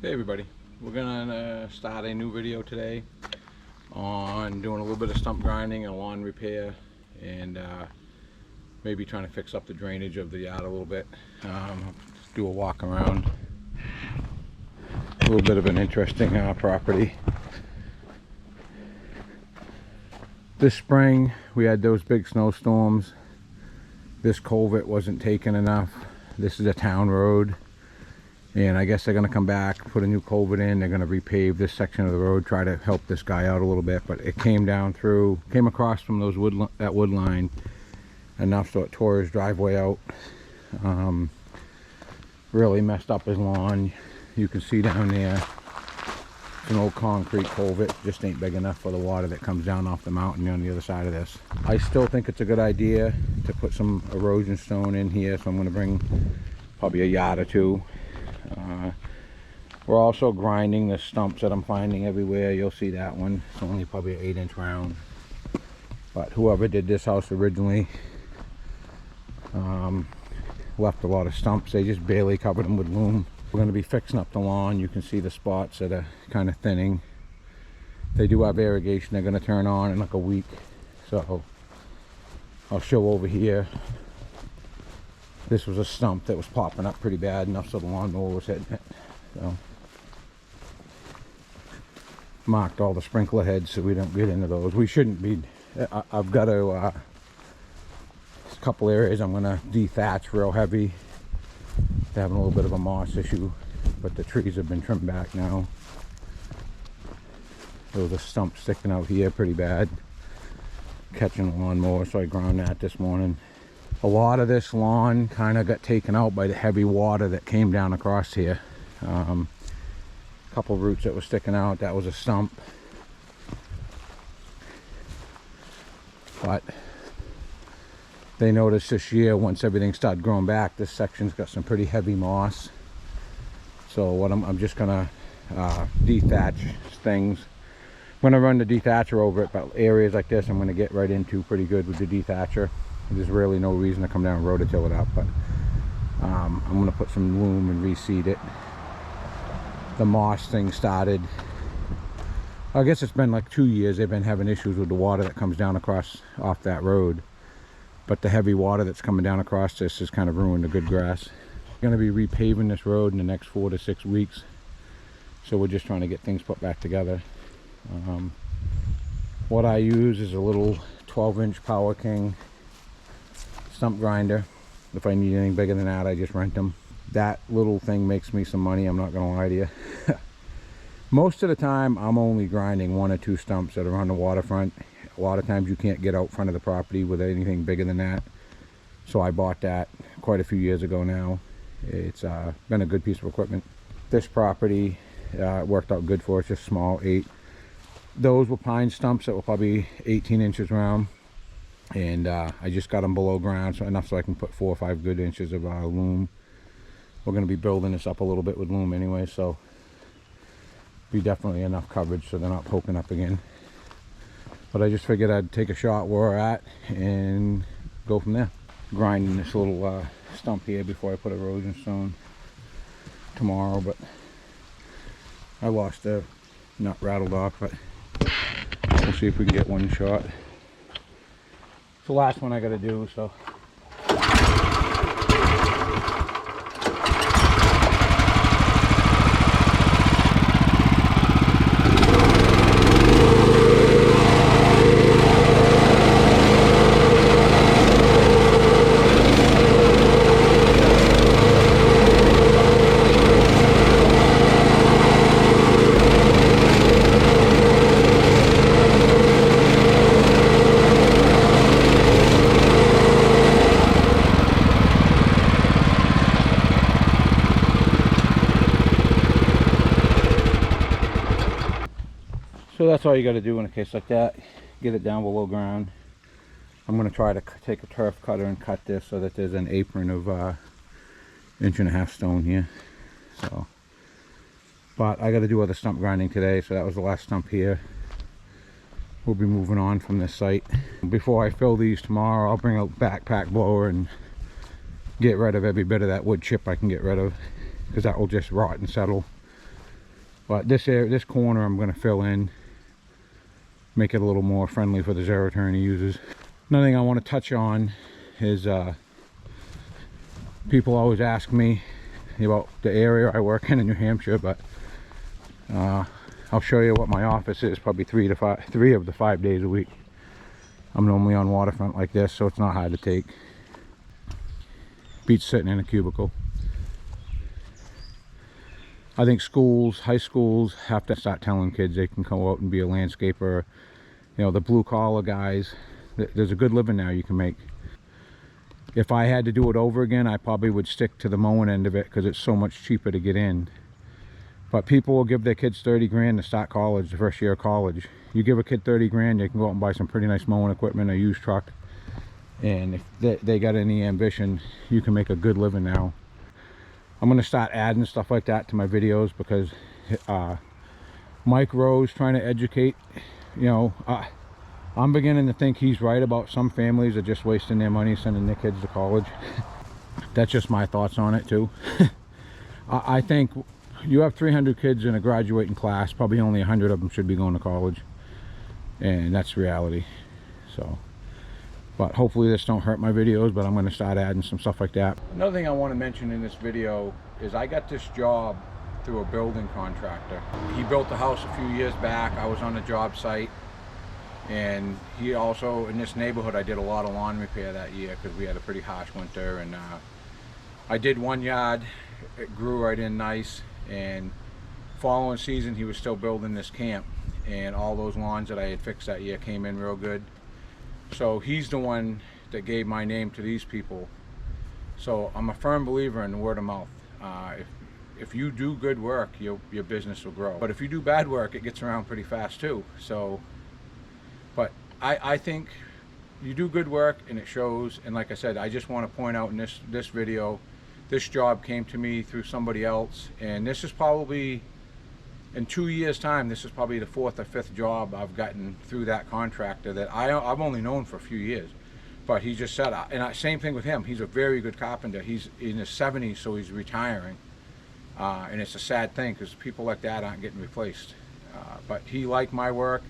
Hey everybody, we're gonna start a new video today on doing a little bit of stump grinding and lawn repair, and maybe trying to fix up the drainage of the yard a little bit. Do a walk around. A little bit of an interesting property. This spring we had those big snowstorms. This culvert wasn't taken enough. This is a town road. And I guess they're going to come back, put a new culvert in. They're going to repave this section of the road, try to help this guy out a little bit. But it came down through, came across from those that wood line enough so it tore his driveway out. Really messed up his lawn. You can see down there, it's an old concrete culvert. Just ain't big enough for the water that comes down off the mountain on the other side of this. I still think it's a good idea to put some erosion stone in here, so I'm going to bring probably a yard or two. We're also grinding the stumps that I'm finding everywhere. You'll see that one. It's only probably an 8-inch round. But whoever did this house originally left a lot of stumps. They just barely covered them with loam. We're going to be fixing up the lawn. You can see the spots that are kind of thinning. They do have irrigation they're going to turn on in like a week. So I'll show over here. This was a stump that was popping up pretty bad enough so the lawnmower was hitting it. So marked all the sprinkler heads so we don't get into those. We shouldn't be. I've got to a couple areas I'm going to dethatch real heavy. They're having a little bit of a moss issue, but the trees have been trimmed back now. There was a stump sticking out here pretty bad, catching the lawnmower, so I ground that this morning. A lot of this lawn kind of got taken out by the heavy water that came down across here. Couple roots that were sticking out, that was a stump. But they noticed this year, once everything started growing back, this section's got some pretty heavy moss. So what I'm just gonna dethatch things. I'm gonna run the dethatcher over it, but areas like this I'm gonna get right into pretty good with the dethatcher. There's really no reason to come down and rototill it up, but I'm gonna put some loam and reseed it. The moss thing started, I guess it's been like 2 years they've been having issues with the water that comes down across off that road, but the heavy water that's coming down across this has kind of ruined the good grass. I'm going to be repaving this road in the next 4 to 6 weeks, so we're just trying to get things put back together. What I use is a little 12-inch Power King stump grinder. If I need anything bigger than that, I just rent them. That little thing makes me some money, I'm not gonna lie to you. Most of the time I'm only grinding 1 or 2 stumps that are on the waterfront. A lot of times you can't get out front of the property with anything bigger than that, so I bought that quite a few years ago now. It's been a good piece of equipment. This property worked out good for us, just small 8. Those were pine stumps that were probably 18 inches round, and I just got them below ground, so enough so I can put 4 or 5 good inches of loam. We're going to be building this up a little bit with loam anyway, so be definitely enough coverage so they're not poking up again. But I just figured I'd take a shot where we're at and go from there. Grinding this little stump here before I put erosion stone tomorrow, but I lost the nut rattled off, but we'll see if we can get one shot. It's the last one I got to do, so. So that's all you got to do in a case like that. Get it down below ground. I'm going to try to take a turf cutter and cut this so that there's an apron of 1.5 inch stone here. So, but I got to do other stump grinding today, so that was the last stump here. We'll be moving on from this site. Before I fill these tomorrow, I'll bring a backpack blower and get rid of every bit of that wood chip I can get rid of, because that will just rot and settle. But this corner I'm going to fill in, make it a little more friendly for the zero turn users. Another thing I want to touch on is people always ask me about the area I work in New Hampshire, but I'll show you what my office is probably 3 of the 5 days a week. I'm normally on waterfront like this, so it's not hard to take. Beats sitting in a cubicle. I think schools, high schools, have to start telling kids they can go out and be a landscaper. You know, the blue collar guys, there's a good living now you can make. If I had to do it over again, I probably would stick to the mowing end of it because it's so much cheaper to get in. But people will give their kids 30 grand to start college, the first year of college. You give a kid 30 grand, they can go out and buy some pretty nice mowing equipment, a used truck. And if they got any ambition, you can make a good living now. I'm going to start adding stuff like that to my videos because Mike Rose trying to educate, you know, I'm beginning to think he's right about some families are just wasting their money sending their kids to college. That's just my thoughts on it too. I think you have 300 kids in a graduating class, probably only 100 of them should be going to college, and that's reality. So, but hopefully this don't hurt my videos, but I'm going to start adding some stuff like that. Another thing I want to mention in this video is I got this job through a building contractor. He built the house a few years back. I was on the job site, and he also, in this neighborhood, I did a lot of lawn repair that year because we had a pretty harsh winter, and I did one yard. It grew right in nice, and following season he was still building this camp, and all those lawns that I had fixed that year came in real good. So he's the one that gave my name to these people. So I'm a firm believer in word of mouth. If you do good work, your business will grow. But if you do bad work, it gets around pretty fast too. So, but I think you do good work and it shows. And like I said, I just want to point out in this video, this job came to me through somebody else, and this is probably, in 2 years time, this is probably the 4th or 5th job I've gotten through that contractor that I've only known for a few years. But he just said, and same thing with him, he's a very good carpenter. He's in his 70s, so he's retiring. And it's a sad thing because people like that aren't getting replaced. But he liked my work.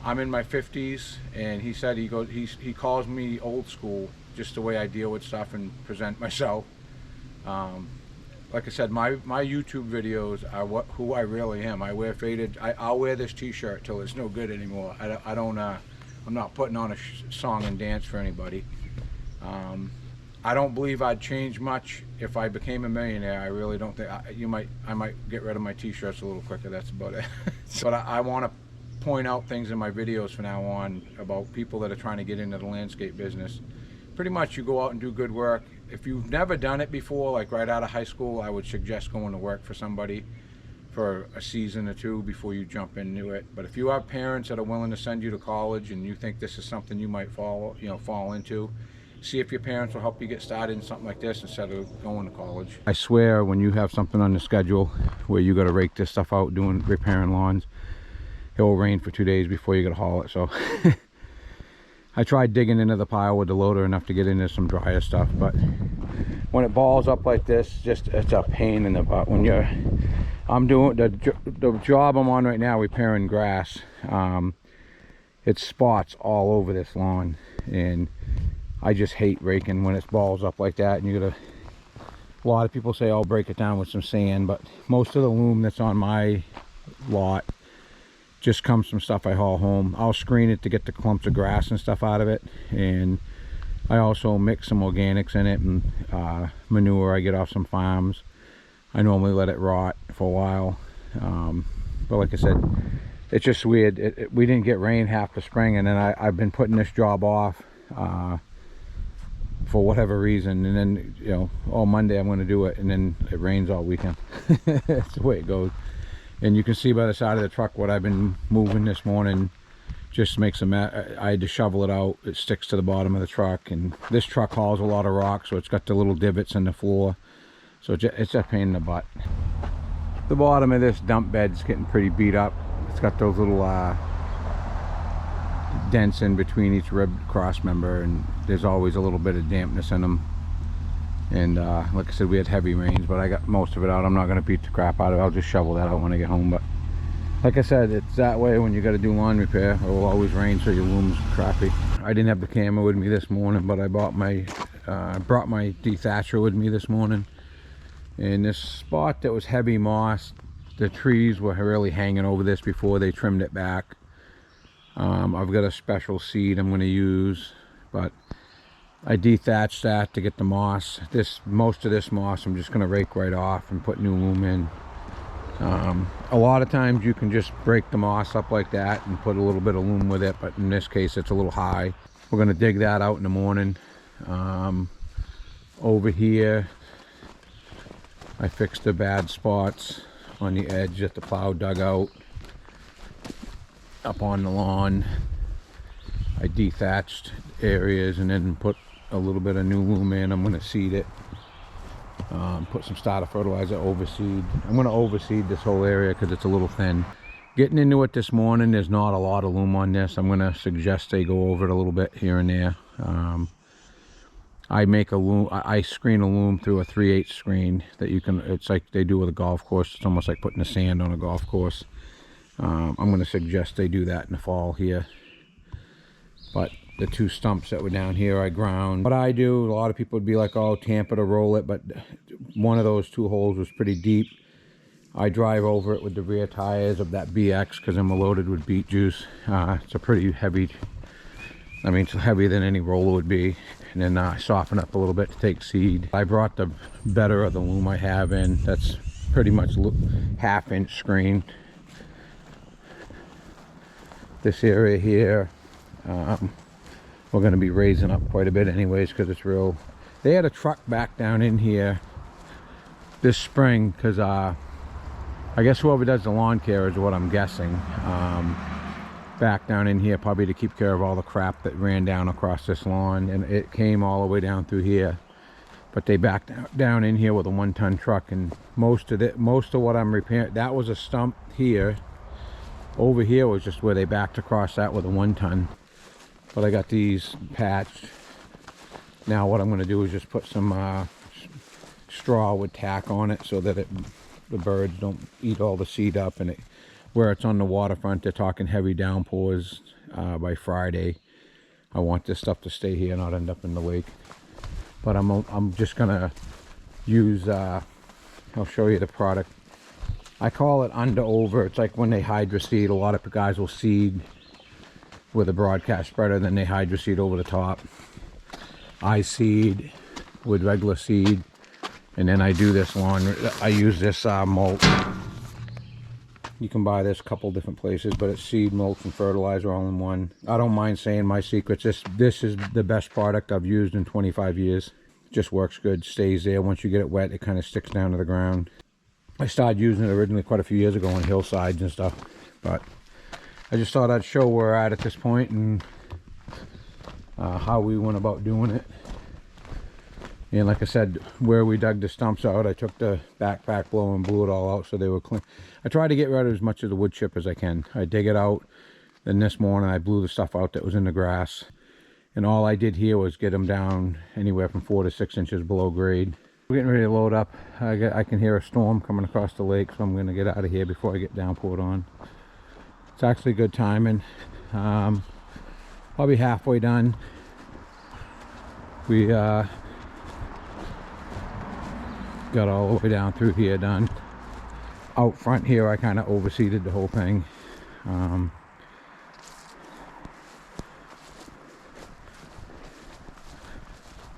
I'm in my 50s, and he said he calls me old school, just the way I deal with stuff and present myself. Like I said, my YouTube videos are who I really am. I wear faded. I'll wear this t-shirt till it's no good anymore. I'm not putting on a song and dance for anybody. I don't believe I'd change much if I became a millionaire. I really don't think. I might get rid of my t-shirts a little quicker. That's about it. But I want to point out things in my videos from now on about people that are trying to get into the landscape business. Pretty much, you go out and do good work. If you've never done it before, like right out of high school, I would suggest going to work for somebody for a season or two before you jump into it. But if you have parents that are willing to send you to college and you think this is something you might fall into, see if your parents will help you get started in something like this instead of going to college. I swear, when you have something on the schedule where you got to rake this stuff out repairing lawns, it will rain for 2 days before you got to haul it. So I tried digging into the pile with the loader enough to get into some drier stuff, but when it balls up like this, it's a pain in the butt. When I'm doing the job I'm on right now, repairing grass. It's spots all over this lawn, and I just hate raking when it balls up like that. And a lot of people say, "I'll break it down with some sand," but most of the loam that's on my lot just comes from stuff I haul home. I'll screen it to get the clumps of grass and stuff out of it, and I also mix some organics in it and manure I get off some farms. I normally let it rot for a while, but like I said, it's just weird. We didn't get rain half the spring, and then I've been putting this job off for whatever reason, and then Monday I'm going to do it, and then it rains all weekend. That's the way it goes. And you can see by the side of the truck what I've been moving this morning just makes a mess. I had to shovel it out. It sticks to the bottom of the truck, and this truck hauls a lot of rock, so it's got the little divots in the floor, so it's a pain in the butt. The bottom of this dump bed's getting pretty beat up. It's got those little dents in between each rib cross member, and there's always a little bit of dampness in them. And like I said, we had heavy rains, but I got most of it out. I'm not going to beat the crap out of it. I'll just shovel that out when I get home. But like I said, it's that way when you got to do lawn repair. It will always rain, so your loom's crappy. I didn't have the camera with me this morning, but I brought my dethatcher with me this morning. And this spot that was heavy moss, the trees were really hanging over this before they trimmed it back. I've got a special seed I'm going to use, but I dethatched that to get the moss. Most of this moss I'm just going to rake right off and put new loom in. A lot of times you can just break the moss up like that and put a little bit of loom with it, but in this case it's a little high. We're going to dig that out in the morning. Over here I fixed the bad spots on the edge that the plow dug out. Up on the lawn I dethatched areas and then put a little bit of new loom in. I'm going to seed it, put some starter fertilizer, overseed. I'm going to overseed this whole area because it's a little thin. Getting into it this morning, there's not a lot of loom on this. I'm going to suggest they go over it a little bit here and there. I make a loom, I screen a loom through a 3/8 screen that you can, it's like they do with a golf course. It's almost like putting the sand on a golf course. I'm going to suggest they do that in the fall here. But the two stumps that were down here I ground. What I do, a lot of people would be like, oh, tamp it or roll it, but one of those two holes was pretty deep. I drive over it with the rear tires of that BX because I'm loaded with beet juice. It's a pretty heavy, I mean, it's heavier than any roller would be. And then I soften up a little bit to take seed. I brought the better of the loom I have in. That's pretty much 1/2-inch screen. This area here, we're going to be raising up quite a bit anyways because it's real. They had a truck back down in here this spring because I guess whoever does the lawn care is what I'm guessing. Back down in here probably to keep care of all the crap that ran down across this lawn, and it came all the way down through here. But they backed down in here with a 1-ton truck, and most of what I'm repairing, that was a stump here. Over here was just where they backed across that with a 1-ton. But I got these patched. Now what I'm going to do is just put some straw with tack on it so that the birds don't eat all the seed up. And where it's on the waterfront, they're talking heavy downpours by Friday. I want this stuff to stay here, not end up in the lake. But I'm just going to use, I'll show you the product. I call it under over. It's like when they hydro seed, a lot of guys will seed with a broadcast spreader, then they hydro seed over the top. I seed with regular seed, and then I do this lawn. I use this mulch. You can buy this a couple different places, but it's seed, mulch, and fertilizer all in one. I don't mind saying my secrets. This is the best product I've used in 25 years. Just works good, stays there. Once you get it wet, it kind of sticks down to the ground. I started using it originally quite a few years ago on hillsides and stuff, but I just thought I'd show where we're at this point and how we went about doing it. And like I said, where we dug the stumps out, I took the backpack blower and blew it all out so they were clean. I try to get rid of as much of the wood chip as I can. I dig it out, then this morning I blew the stuff out that was in the grass. And all I did here was get them down anywhere from 4 to 6 inches below grade. We're getting ready to load up. I can hear a storm coming across the lake, so I'm going to get out of here before I get downpoured on. It's actually good timing. Probably halfway done. We got all the way down through here done. Out front here I kind of overseeded the whole thing.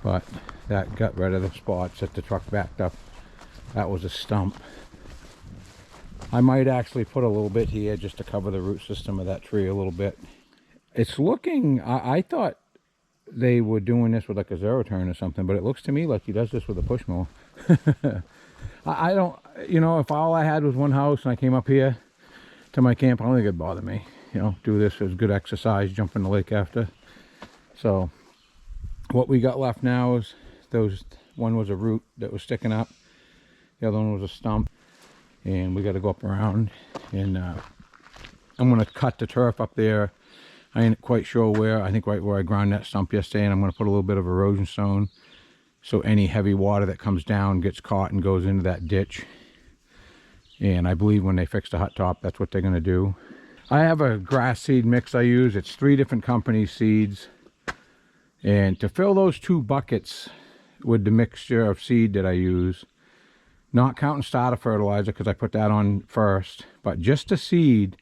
But that got rid of the spots that the truck backed up. That was a stump. I might actually put a little bit here just to cover the root system of that tree a little bit. It's looking, I thought they were doing this with like a zero turn or something, but it looks to me like he does this with a push mower. I don't, you know, if all I had was one house and I came up here to my camp, I don't think it'd bother me. You know, do this as good exercise, jump in the lake after. So what we got left now is one was a root that was sticking up, the other one was a stump, and we got to go up around, and I'm going to cut the turf up there. I ain't quite sure where. I think right where I ground that stump yesterday, and I'm going to put a little bit of erosion stone so any heavy water that comes down gets caught and goes into that ditch. And I believe when they fix the hot top, that's what they're going to do. I have a grass seed mix I use. It's 3 different company seeds. And to fill those 2 buckets with the mixture of seed that I use, not counting starter fertilizer because I put that on first, but just the seed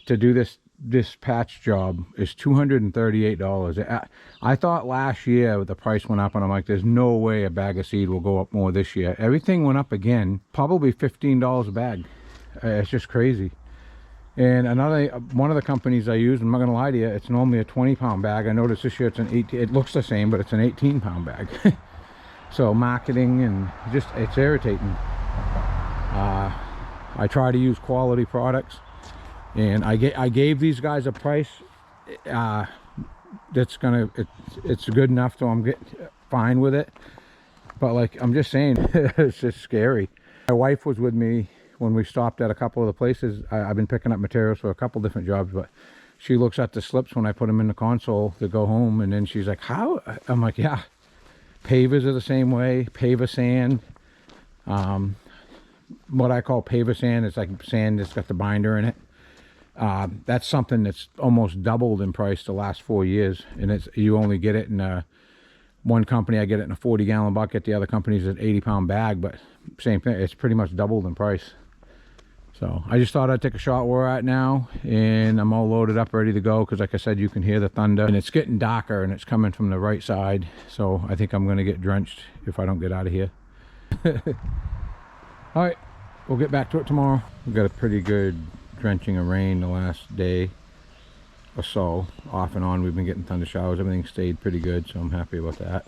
to do this patch job is $238. I thought last year the price went up, and I'm like, there's no way a bag of seed will go up more this year. Everything went up again, probably $15 a bag. It's just crazy. And one of the companies I use, I'm not gonna lie to you, it's normally a 20-pound bag. I noticed this year it's an 18. It looks the same, but it's an 18-pound bag. So marketing and just, it's irritating. I try to use quality products, and I gave these guys a price that's gonna, it's good enough, so I'm fine with it. But like, I'm just saying, it's just scary. My wife was with me when we stopped at a couple of the places. I've been picking up materials for a couple different jobs, but she looks at the slips when I put them in the console to go home, and then she's like, how? I'm like, yeah, pavers are the same way. Paver sand, what I call paver sand, is like sand that's got the binder in it. That's something that's almost doubled in price the last 4 years, and you only get it in one company. I get it in a 40-gallon bucket. The other company's an 80-pound bag, but same thing. It's pretty much doubled in price. So I just thought I'd take a shot where we're at now, and I'm all loaded up, ready to go, because like I said, you can hear the thunder, and it's getting darker, and it's coming from the right side, so I think I'm going to get drenched if I don't get out of here. All right, we'll get back to it tomorrow. We've got a pretty good drenching of rain the last day or so, off and on. We've been getting thunder showers. Everything stayed pretty good, so I'm happy about that.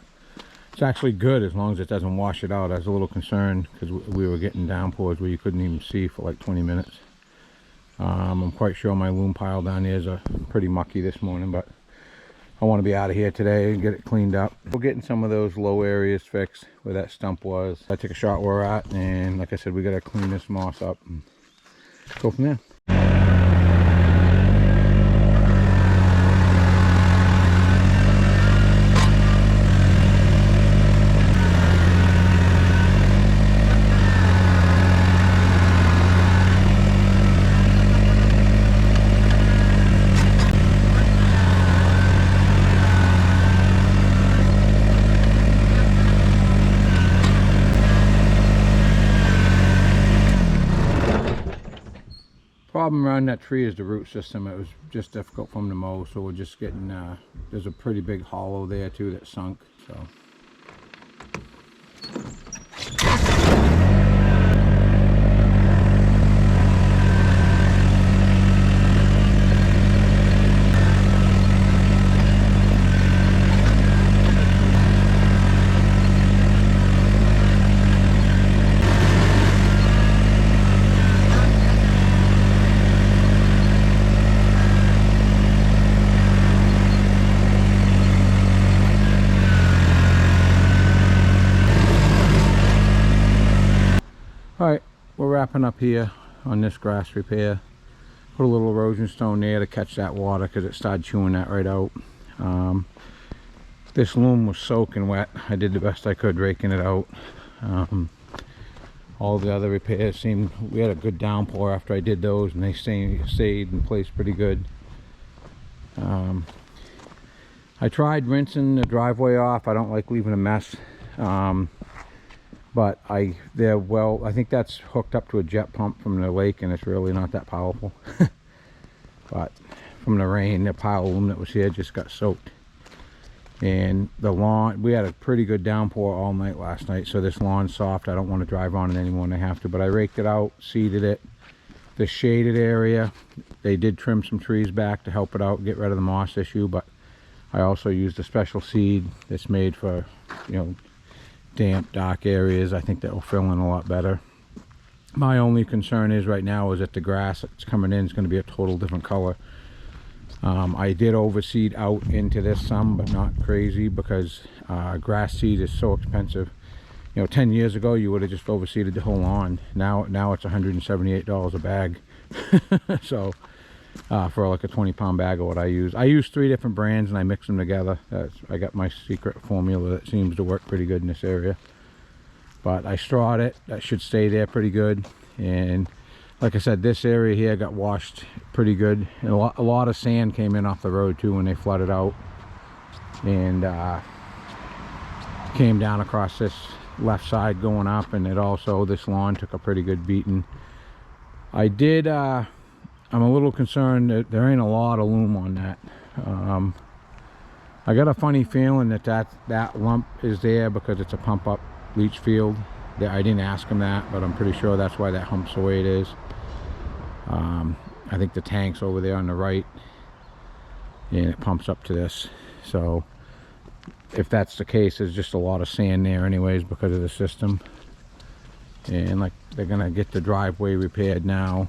It's actually good as long as it doesn't wash it out. I was a little concerned because we were getting downpours where you couldn't even see for like 20 minutes. I'm quite sure my loom pile down there is pretty mucky this morning, but I want to be out of here today and get it cleaned up. We're getting some of those low areas fixed where that stump was. I took a shot where we're at, and like I said, we got to clean this moss up and go from there. Problem around that tree is the root system. It was just difficult for them to mow, so we're just getting there's a pretty big hollow there too that sunk, so Alright, we're wrapping up here on this grass repair. Put a little erosion stone there to catch that water because it started chewing that right out. This loom was soaking wet. I did the best I could raking it out. All the other repairs seemed, we had a good downpour after I did those, and they stayed in place pretty good. I tried rinsing the driveway off. I don't like leaving a mess. But I think that's hooked up to a jet pump from the lake, and it's really not that powerful. But from the rain, the pile of loom that was here just got soaked. And the lawn, we had a pretty good downpour all night last night, so this lawn's soft. I don't want to drive on it anymore than I have to, but I raked it out, seeded it. The shaded area, they did trim some trees back to help it out, get rid of the moss issue, but I also used a special seed that's made for, you know, damp, dark areas. I think that will fill in a lot better. My only concern is right now is that the grass that's coming in is going to be a total different color. I did overseed out into this some, but not crazy, because grass seed is so expensive. You know, 10 years ago you would have just overseeded the whole lawn. Now it's $178 a bag. So for like a 20-pound bag of what I use. I use 3 different brands and I mix them together. I got my secret formula that seems to work pretty good in this area. But I strawed it. That should stay there pretty good. And like I said, this area here got washed pretty good. And a lot of sand came in off the road too when they flooded out. And came down across this left side going up, and it also, this lawn took a pretty good beating. I did, I'm a little concerned that there ain't a lot of loom on that. I got a funny feeling that lump is there because it's a pump up leach field. I didn't ask him that, but I'm pretty sure that's why that hump's the way it is. I think the tank's over there on the right and it pumps up to this. So if that's the case, there's just a lot of sand there anyways because of the system. And like, they're gonna get the driveway repaired now.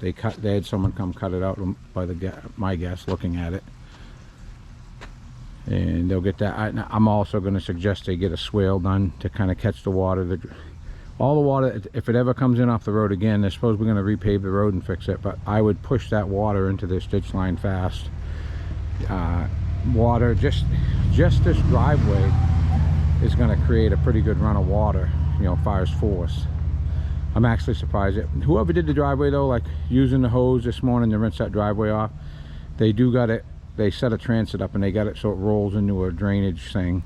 They had someone come cut it out by my guess, looking at it, and they'll get that. I'm also going to suggest they get a swale done to kind of catch the water. All the water, if it ever comes in off the road again, they're supposed we're going to repave the road and fix it, but I would push that water into this ditch line fast. Water, just this driveway is going to create a pretty good run of water, you know, as far as force. I'm actually surprised that whoever did the driveway though, like using the hose this morning to rinse that driveway off, they do got it, they set a transit up and they got it so it rolls into a drainage thing,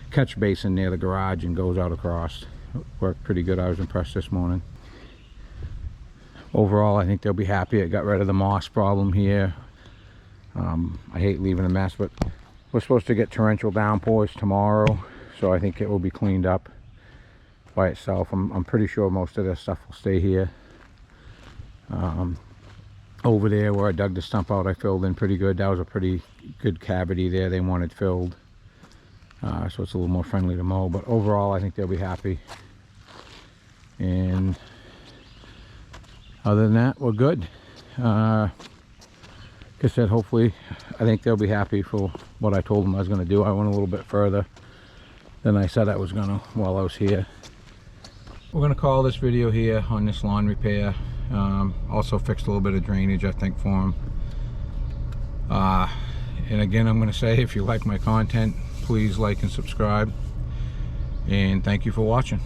catch basin near the garage and goes out across. It worked pretty good. I was impressed this morning. Overall, I think they'll be happy. It got rid of the moss problem here. I hate leaving a mess, but we're supposed to get torrential downpours tomorrow, so I think it will be cleaned up by itself. I'm pretty sure most of this stuff will stay here. Over there where I dug the stump out, I filled in pretty good. That was a pretty good cavity there they wanted filled, so it's a little more friendly to mow. But overall, I think they'll be happy. And other than that, we're good. Like I said, hopefully, I think they'll be happy for what I told them I was going to do. I went a little bit further than I said I was going to while I was here. We're going to call this video here on this lawn repair. Also fixed a little bit of drainage, I think, for them. And again, I'm going to say, if you like my content, please like and subscribe. And thank you for watching.